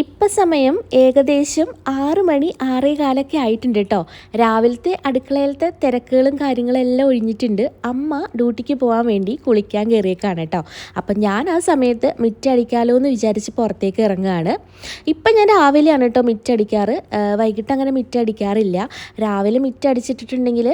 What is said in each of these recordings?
ഇപ്പം സമയം ഏകദേശം 6 മണി 6:15 ആയിട്ടുണ്ട് കേട്ടോ. രാവിലത്തെ അടുക്കളയിലത്തെ തിരക്കുകളും കാര്യങ്ങളെല്ലാം ഒഴിഞ്ഞിട്ടുണ്ട്. അമ്മ ഡ്യൂട്ടിക്ക് പോകാൻ വേണ്ടി കുളിക്കാൻ കയറിയേക്കാണ് കേട്ടോ. അപ്പം ഞാൻ ആ സമയത്ത് മിറ്റടിക്കാമല്ലോ എന്ന് വിചാരിച്ച് പുറത്തേക്ക് ഇറങ്ങുകയാണ്. ഇപ്പം ഞാൻ രാവിലെയാണ് കേട്ടോ മിറ്റടിക്കാറ്. വൈകിട്ട് അങ്ങനെ മിറ്റടിക്കാറില്ല. രാവിലെ മിറ്റടിച്ചിട്ടിട്ടുണ്ടെങ്കിൽ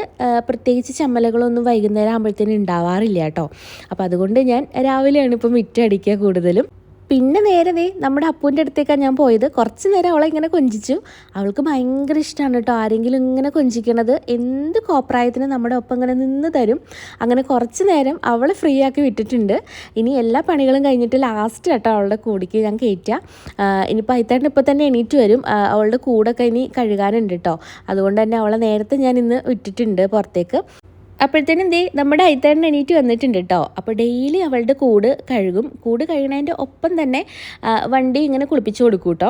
പ്രത്യേകിച്ച് ചമ്മലകളൊന്നും വൈകുന്നേരം ആകുമ്പോഴത്തേനും ഉണ്ടാവാറില്ല കേട്ടോ. അപ്പോൾ അതുകൊണ്ട് ഞാൻ രാവിലെയാണ് ഇപ്പോൾ മിറ്റടിക്കുക കൂടുതലും. പിന്നെ നേരെ നമ്മുടെ അപ്പൂൻ്റെ അടുത്തേക്കാണ് ഞാൻ പോയത്. കുറച്ച് നേരം അവളെ ഇങ്ങനെ കൊഞ്ചിച്ചു. അവൾക്ക് ഭയങ്കര ഇഷ്ടമാണ് കേട്ടോ ആരെങ്കിലും ഇങ്ങനെ കൊഞ്ചിക്കണത്. എന്ത് കോപ്രായത്തിന് നമ്മുടെ ഒപ്പം ഇങ്ങനെ നിന്ന് തരും. അങ്ങനെ കുറച്ച് നേരം അവളെ ഫ്രീ ആക്കി വിട്ടിട്ടുണ്ട്. ഇനി എല്ലാ പണികളും കഴിഞ്ഞിട്ട് ലാസ്റ്റ് കേട്ടോ അവളുടെ കൂടിക്ക് ഞാൻ കയറ്റുക. ഇനിയിപ്പോൾ അയത്തേട്ടൻ ഇപ്പോൾ തന്നെ എണീറ്റ് വരും. അവളുടെ കൂടൊക്കെ ഇനി കഴുകാനുണ്ട് കേട്ടോ. അതുകൊണ്ട് തന്നെ അവളെ നേരത്തെ ഞാൻ ഇന്ന് വിട്ടിട്ടുണ്ട് പുറത്തേക്ക്. അപ്പോഴത്തേനും നമ്മുടെ അയത്തേട്ടൻ എണീറ്റ് വന്നിട്ടുണ്ട് കേട്ടോ. അപ്പോൾ ഡെയിലി അവളുടെ കൂട് കഴുകും. കൂട് കഴുകുന്നതിൻ്റെ ഒപ്പം തന്നെ വണ്ടി ഇങ്ങനെ കുളിപ്പിച്ച് കൊടുക്കും കേട്ടോ.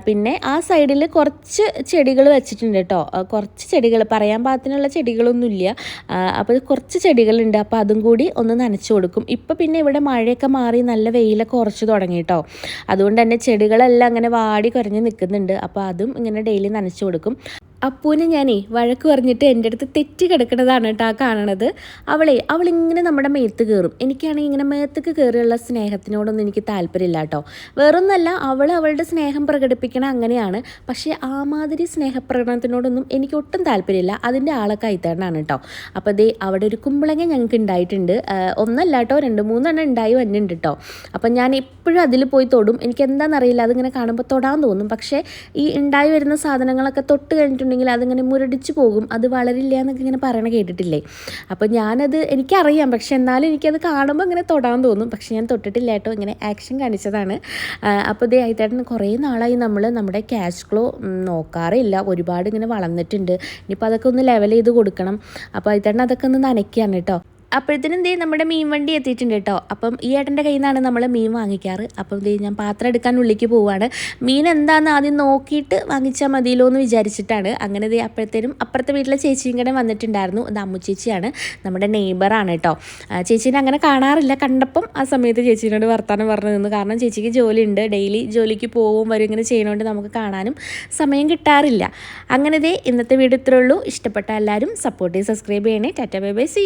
പിന്നെ ആ സൈഡിൽ കുറച്ച് ചെടികൾ വെച്ചിട്ടുണ്ട് കേട്ടോ. കുറച്ച് ചെടികൾ പറയാൻ പാകത്തിനുള്ള ചെടികളൊന്നുമില്ല. അപ്പോൾ കുറച്ച് ചെടികളുണ്ട്. അപ്പോൾ അതും കൂടി ഒന്ന് നനച്ച് കൊടുക്കും. ഇപ്പോൾ പിന്നെ ഇവിടെ മഴയൊക്കെ മാറി നല്ല വെയിലൊക്കെ ഉറച്ച് തുടങ്ങി കേട്ടോ. അതുകൊണ്ട് തന്നെ ചെടികളെല്ലാം അങ്ങനെ വാടി കുരഞ്ഞ് നിൽക്കുന്നുണ്ട്. അപ്പോൾ അതും ഇങ്ങനെ ഡെയിലി നനച്ച് കൊടുക്കും. അപ്പൂനെ ഞാനേ വഴക്ക് പറഞ്ഞിട്ട് എൻ്റെ അടുത്ത് തെറ്റി കിടക്കുന്നതാണ് കേട്ടോ ആ കാണണത്. അവളിങ്ങനെ നമ്മുടെ മേത്ത് കയറും. എനിക്കാണെങ്കിൽ ഇങ്ങനെ മേത്തേക്ക് കയറിയുള്ള സ്നേഹത്തിനോടൊന്നും എനിക്ക് താല്പര്യമില്ല കേട്ടോ. വേറൊന്നല്ല, അവളുടെ സ്നേഹം പ്രകടിപ്പിക്കണം അങ്ങനെയാണ്. പക്ഷേ ആ മാതിരി സ്നേഹപ്രകടനത്തിനോടൊന്നും എനിക്ക് ഒട്ടും താല്പര്യമില്ല. അതിൻ്റെ ആളൊക്കെ അയത്തേണ്ടാണ് കേട്ടോ. അപ്പോൾ അവിടെ ഒരു കുമ്പളങ്ങ ഞങ്ങൾക്ക് ഉണ്ടായിട്ടുണ്ട്. ഒന്നല്ല കേട്ടോ, 2-3 ഉണ്ടായി വന്നിട്ടുണ്ട് കേട്ടോ. അപ്പം ഞാൻ എപ്പോഴും അതിൽ പോയി തൊടും. എനിക്ക് എന്താണെന്നറിയില്ല, അതിങ്ങനെ കാണുമ്പോൾ തൊടാൻ തോന്നും. പക്ഷേ ഈ ഉണ്ടായി വരുന്ന സാധനങ്ങളൊക്കെ തൊട്ട് കഴിഞ്ഞിട്ടുണ്ടെങ്കിൽ അതിങ്ങനെ മുരടിച്ച് പോകും, അത് വളരില്ല എന്നൊക്കെ ഇങ്ങനെ പറയണ കേട്ടിട്ടില്ലേ. അപ്പോൾ ഞാനത് എനിക്കറിയാം, പക്ഷെ എന്നാലും എനിക്കത് കാണുമ്പോൾ ഇങ്ങനെ തൊടാൻ തോന്നും. പക്ഷെ ഞാൻ തൊട്ടിട്ടില്ല കേട്ടോ, ഇങ്ങനെ ആക്ഷൻ കാണിച്ചതാണ്. അപ്പോൾ അയത്തേട്ടൻ കുറേ നാളായി നമ്മുടെ ക്യാഷ് ഫ്ലോ നോക്കാറില്ല. ഒരുപാട് ഇങ്ങനെ വളർന്നിട്ടുണ്ട്. ഇനിയിപ്പോൾ അതൊക്കെ ഒന്ന് ലെവൽ ചെയ്ത് കൊടുക്കണം. അപ്പോൾ അയത്തേട്ടൻ അതൊക്കെ ഒന്ന് നനയ്ക്കുകയാണ് കേട്ടോ. അപ്പോഴത്തേനും നമ്മുടെ മീൻ വണ്ടി എത്തിയിട്ടുണ്ട് കേട്ടോ. അപ്പം ഈ ഏട്ടൻ്റെ കയ്യിൽ നിന്നാണ് നമ്മൾ മീൻ വാങ്ങിക്കാറ്. അപ്പം ഞാൻ പാത്രം എടുക്കാൻ ഉള്ളിലേക്ക് പോവുകയാണ്. മീൻ എന്താണെന്ന് ആദ്യം നോക്കിയിട്ട് വാങ്ങിച്ചാൽ മതിയല്ലോ എന്ന് വിചാരിച്ചിട്ടാണ്. അങ്ങനെ അപ്പോഴത്തേനും അപ്പുറത്തെ വീട്ടിലെ ചേച്ചിയും കൂടെ വന്നിട്ടുണ്ടായിരുന്നു. അത് അമ്മു ചേച്ചിയാണ്, നമ്മുടെ നെയ്ബറാണ് കേട്ടോ. ചേച്ചീനെ അങ്ങനെ കാണാറില്ല. കണ്ടപ്പം ആ സമയത്ത് ചേച്ചീനോട് വർത്താനം പറഞ്ഞു നിന്നു. കാരണം ചേച്ചിക്ക് ജോലിയുണ്ട്, ഡെയിലി ജോലിക്ക് പോകും വരും ഇങ്ങനെ ചെയ്യുന്നതുകൊണ്ട് നമുക്ക് കാണാനും സമയം കിട്ടാറില്ല. അങ്ങനെ ഇന്നത്തെ വീഡിയോ ഇത്രേ ഉള്ളൂ. ഇഷ്ടപ്പെട്ട എല്ലാവരും സപ്പോർട്ട് ചെയ്ത് സബ്സ്ക്രൈബ് ചെയ്യണേ. Tata bye bye, see.